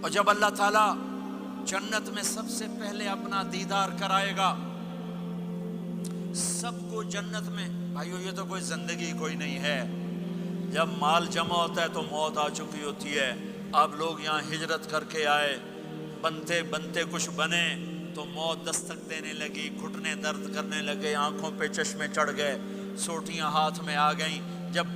اور جب اللہ تعالیٰ جنت میں سب سے پہلے اپنا دیدار کرائے گا سب کو جنت میں، بھائیو یہ تو کوئی زندگی کوئی نہیں ہے. جب مال جمع ہوتا ہے تو موت آ چکی ہوتی ہے. آپ لوگ یہاں ہجرت کر کے آئے، بنتے بنتے کچھ بنے تو موت دستک دینے لگی، گھٹنے درد کرنے لگے، آنکھوں پہ چشمے چڑھ گئے، سوٹیاں ہاتھ میں آ گئیں. جب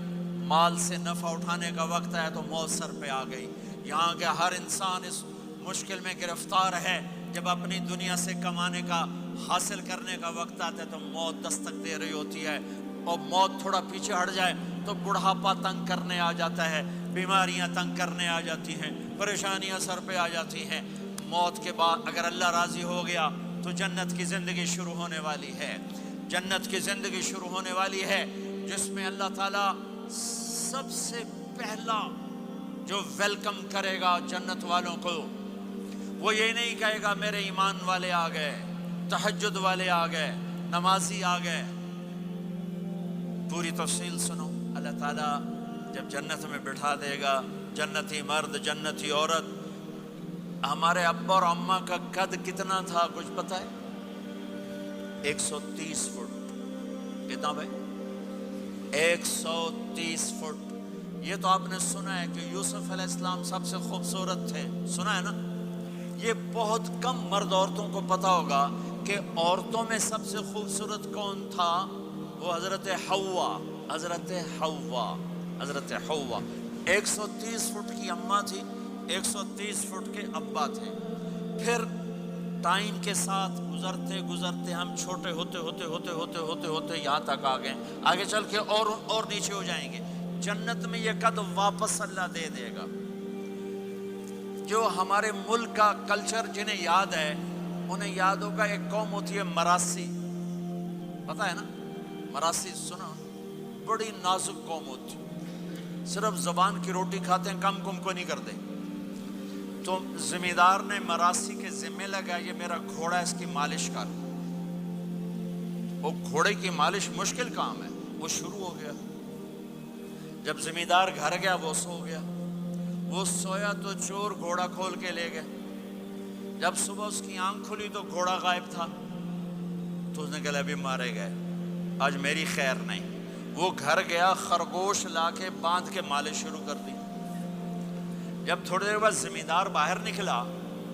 مال سے نفع اٹھانے کا وقت آیا تو موت سر پہ آ گئی. یہاں کے ہر انسان اس مشکل میں گرفتار ہے. جب اپنی دنیا سے کمانے کا، حاصل کرنے کا وقت آتا ہے تو موت دستک دے رہی ہوتی ہے. اور موت تھوڑا پیچھے ہٹ جائے تو بڑھاپا تنگ کرنے آ جاتا ہے، بیماریاں تنگ کرنے آ جاتی ہیں، پریشانیاں سر پہ آ جاتی ہیں. موت کے بعد اگر اللہ راضی ہو گیا تو جنت کی زندگی شروع ہونے والی ہے. جنت کی زندگی شروع ہونے والی ہے جس میں اللہ تعالیٰ سب سے پہلا جو ویلکم کرے گا جنت والوں کو، وہ یہ نہیں کہے گا میرے ایمان والے آ گئے، تہجد والے آ گئے، نمازی آ گئے. پوری تفصیل سنو. اللہ تعالیٰ جب جنت میں بٹھا دے گا جنتی مرد جنتی عورت. ہمارے ابا اور اماں کا قد کتنا تھا کچھ پتہ ہے؟ 130 فٹ. کتنا بھائی؟ 130 فٹ. یہ تو آپ نے سنا ہے کہ یوسف علیہ السلام سب سے خوبصورت تھے، سنا ہے نا؟ یہ بہت کم مرد عورتوں کو پتہ ہوگا کہ عورتوں میں سب سے خوبصورت کون تھا. وہ حضرت حوا. حضرت حوا. حضرت حوا 130 فٹ کی اماں تھی، 130 فٹ کے ابا تھے. پھر ٹائم کے ساتھ گزرتے گزرتے ہم چھوٹے ہوتے ہوتے ہوتے ہوتے ہوتے ہوتے یہاں تک آ گئے. آگے چل کے اور نیچے ہو جائیں گے. جنت میں یہ قد واپس اللہ دے دے گا. جو ہمارے ملک کا کلچر جنہیں یاد ہے انہیں یاد ہوگا ایک قوم ہوتی ہے مراسی. پتہ ہے نا مراسی؟ سنا؟ بڑی نازک قوم ہوتی، صرف زبان کی روٹی کھاتے ہیں، کم کو نہیں کرتے. تو زمیندار نے مراسی کے ذمہ لگا یہ میرا گھوڑا ہے، اس کی مالش کر. وہ گھوڑے کی مالش مشکل کام ہے. وہ شروع ہو گیا. جب زمیندار گھر گیا وہ سو گیا. وہ سویا تو چور گھوڑا کھول کے لے گئے. جب صبح اس کی آنکھ کھلی تو گھوڑا غائب تھا. تو اس نے کہا ابھی مارے گئے، آج میری خیر نہیں. وہ گھر گیا، خرگوش لا کے باندھ کے مالش شروع کر دی. جب تھوڑی دیر بعد زمیندار باہر نکلا،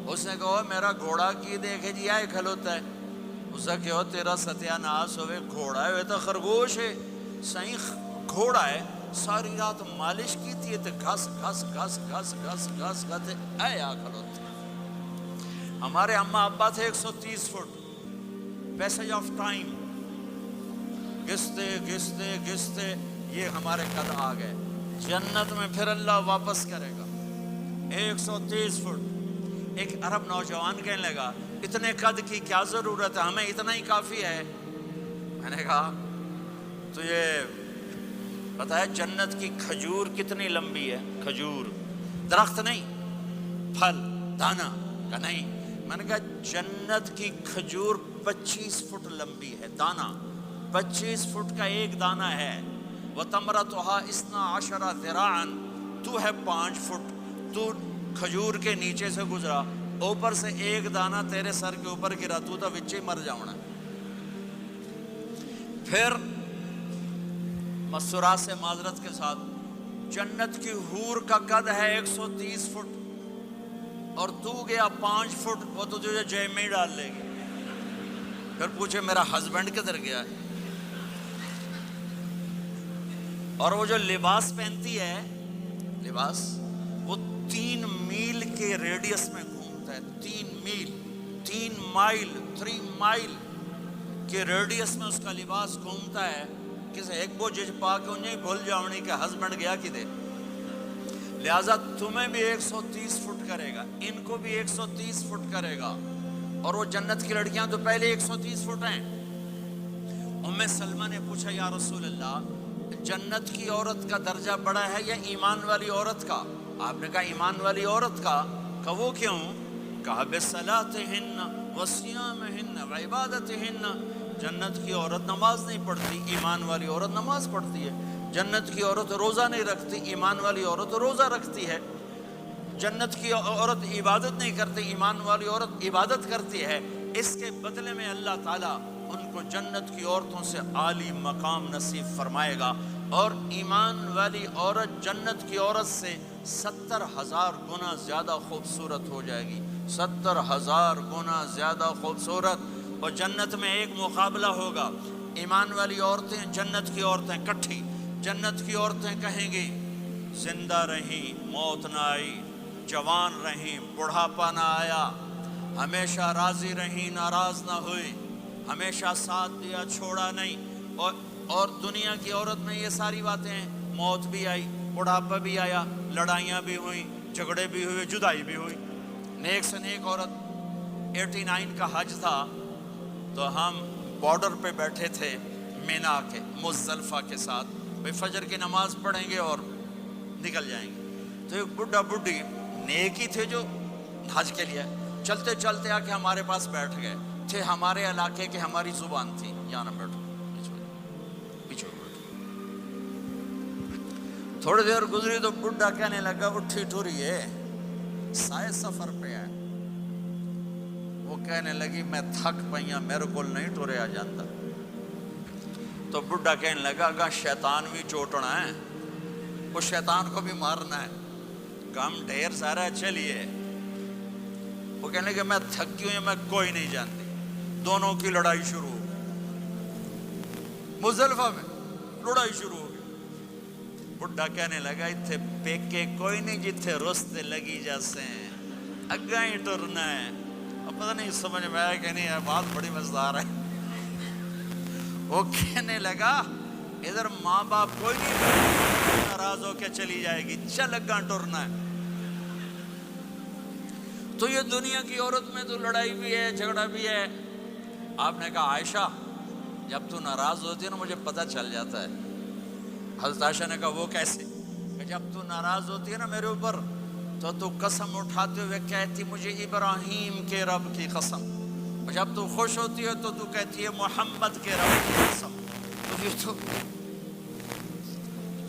اس نے کہا میرا گھوڑا کی دیکھے جی آئے کھلوتا ہے. اس نے کہا تیرا ستیہ ناس ہوئے، گھوڑا ہے تو خرگوش ہے. صحیح گھوڑا ہے. ساری رات مالش کی تھی تو گھس گھس گھس گھس گھس گھس گھس اے آ کھلوتے. ہمارے اماں ابا تھے 130 فٹ. پیسج آف ٹائم گھستے گھستے گھستے یہ ہمارے قد آ گئے. جنت میں پھر اللہ واپس کرے گا 130 فٹ. ایک عرب نوجوان کہنے لگا اتنے قد کی کیا ضرورت ہے، ہمیں اتنا ہی کافی ہے. میں نے کہا تو یہ پتہ ہے جنت کی کھجور کتنی لمبی ہے؟ کھجور درخت نہیں، پھل دانا کا نہیں. میں نے کہا جنت کی کھجور 25 فٹ لمبی ہے. دانا 25 فٹ کا ایک دانا ہے. وَتَمْرَتُهَا 12 ذِرَاعًا. تو ہے 5 فٹ. تو کھجور کے نیچے سے گزرا، اوپر سے ایک دانہ تیرے سر کے اوپر گرا، تو تا وچے مر جاؤنا. پھر مسرات سے معذرت کے ساتھ جنت کی حور کا قد ہے 130 فٹ اور تو گیا 5 فٹ. وہ تو تجھے جیب میں ہی ڈال لے گی. پھر پوچھے میرا ہسبینڈ کدھر گیا ہے؟ اور وہ جو لباس پہنتی ہے، لباس وہ 3 میل کے ریڈیس میں گھومتا ہے. 3 میل 3 مائل 3 مائل کے ریڈیس میں اس کا لباس گھومتا ہے. کسی ایک بو جج پا کے انہیں بھول جاؤنی کہ ہسبینڈ گیا کدھر. لہٰذا تمہیں بھی 130 فٹ کرے گا، ان کو بھی 130 فٹ کرے گا. اور وہ جنت کی لڑکیاں تو پہلے 130 فٹ ہیں. ام سلمہ نے پوچھا یا رسول اللہ جنت کی عورت کا درجہ بڑا ہے یا ایمان والی عورت کا؟ آپ نے کہا ایمان والی عورت کا. کہ وہ کیوں؟ کہا بصلاتہن وصیامہن وعبادتہن. جنت کی عورت نماز نہیں پڑھتی، ایمان والی عورت نماز پڑھتی ہے. جنت کی عورت روزہ نہیں رکھتی، ایمان والی عورت روزہ رکھتی ہے. جنت کی عورت عبادت نہیں کرتی، ایمان والی عورت عبادت کرتی ہے، اس کے بدلے میں اللہ تعالیٰ ان کو جنت کی عورتوں سے عالی مقام نصیب فرمائے گا، اور ایمان والی عورت جنت کی عورت سے 70,000 گنا زیادہ خوبصورت ہو جائے گی، 70,000 گنا زیادہ خوبصورت۔ اور جنت میں ایک مقابلہ ہوگا، ایمان والی عورتیں، جنت کی عورتیں کٹھی، جنت کی عورتیں کہیں گی زندہ رہیں موت نہ آئی، جوان رہیں بڑھاپا نہ آیا، ہمیشہ راضی رہیں ناراض نہ ہوئی، ہمیشہ ساتھ دیا چھوڑا نہیں۔ اور دنیا کی عورت میں یہ ساری باتیں ہیں، موت بھی آئی، بڑھاپا بھی آیا، لڑائیاں بھی ہوئیں، جھگڑے بھی ہوئے، جدائی بھی ہوئی۔ نیک سے نیک عورت 89 کا حج تھا تو ہم بارڈر پہ بیٹھے تھے مینا کے مزدلفہ کے ساتھ، بھئی فجر کی نماز پڑھیں گے اور نکل جائیں گے۔ تو ایک بڈھا بڈھی نیک ہی تھے جو حج کے لیے چلتے چلتے آ کے ہمارے پاس بیٹھ گئے تھے، ہمارے علاقے کے، ہماری زبان تھی، یہاں نہ بیٹھو، پیچھے بیٹھو۔ تھوڑی دیر گزری تو بڈھا کہنے لگا اٹھی ٹھوریے سائے سفر پہ ہے۔ وہ کہنے لگی میں تھک پئیاں، میرے کو نہیں ٹوریا جاتا۔ تو بڈھا کہنے لگا اگا شیطان بھی چوٹنا ہے، اس شیطان کو بھی مارنا ہے، کام ڈھیر سارا چلیے۔ وہ کہنے لگے میں تھکی ہوئی، میں کوئی نہیں جانتی۔ دونوں کی لڑائی شروع ہو گئی، مزدلفہ میں لڑائی شروع ہو گئی۔ بڈھا کہنے لگا اتھے پیکے کوئی نہیں جتھے رستے لگی جیسے ہیں، اگا ہی ٹرنا ہے۔ اب پتہ نہیں سمجھ میں آیا کہ نہیں ہے، بات بڑی مزدار ہے۔ وہ کہنے لگا ادھر ماں باپ کوئی نہیں، ناراض ہو کے چلی جائے گی، چل اگاں ٹرنا ہے۔ تو یہ دنیا کی عورت میں تو لڑائی بھی ہے، جھگڑا بھی ہے۔ آپ نے کہا عائشہ جب تو ناراض ہوتی ہے نا مجھے پتہ چل جاتا ہے۔ حضرت عائشہ نے کہا وہ کیسے؟ کہ جب تو ناراض ہوتی ہے نا میرے اوپر تو قسم اٹھاتے ہوئے کہتی مجھے ابراہیم کے رب کی قسم، اور جب تو خوش ہوتی ہے تو کہتی ہے محمد کے رب کی قسم۔ تو یہ تو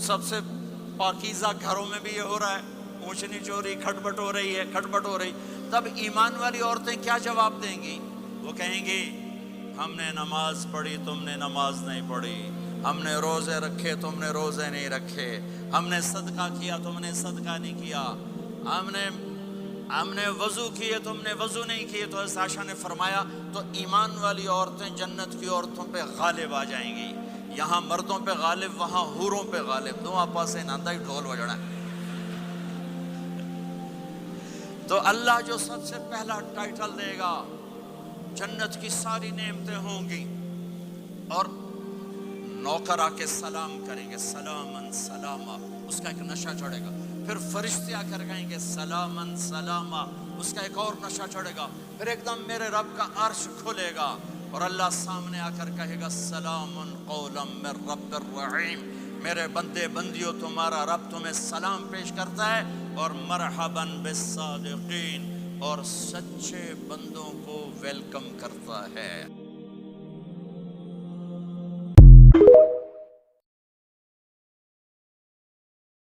سب سے پاکیزہ گھروں میں بھی یہ ہو رہا ہے، اونچ نیچ ہو رہی، کھٹپٹ ہو رہی ہے، کھٹپٹ ہو رہی۔ تب ایمان والی عورتیں کیا جواب دیں گی؟ وہ کہیں گی ہم نے نماز پڑھی تم نے نماز نہیں پڑھی، ہم نے روزے رکھے تم نے روزے نہیں رکھے، ہم نے صدقہ کیا تم نے صدقہ نہیں کیا، ہم نے وضو کیے تم نے وضو نہیں کیے۔ تو حضرت عائشہ نے فرمایا تو ایمان والی عورتیں جنت کی عورتوں پہ غالب آ جائیں گی، یہاں مردوں پہ غالب وہاں حوروں پہ غالب، دو آپا سے ناندہ ہی ڈھول بجنا ہے۔ تو اللہ جو سب سے پہلا ٹائٹل دے گا، جنت کی ساری نعمتیں ہوں گی، اور نوکر آ کے سلام کریں گے سلامن سلاما، اس کا ایک نشہ چڑھے گا۔ پھر فرشتے آ کر کہیں گے سلامن سلاما، اس کا ایک اور نشہ چڑھے گا۔ پھر ایک دم میرے رب کا عرش کھلے گا اور اللہ سامنے آ کر کہے گا سلام قولا من رب الرحیم، میرے بندے بندیوں تمہارا رب تمہیں سلام پیش کرتا ہے، اور مرحباً بالصادقین، اور سچے بندوں کو ویلکم کرتا ہے۔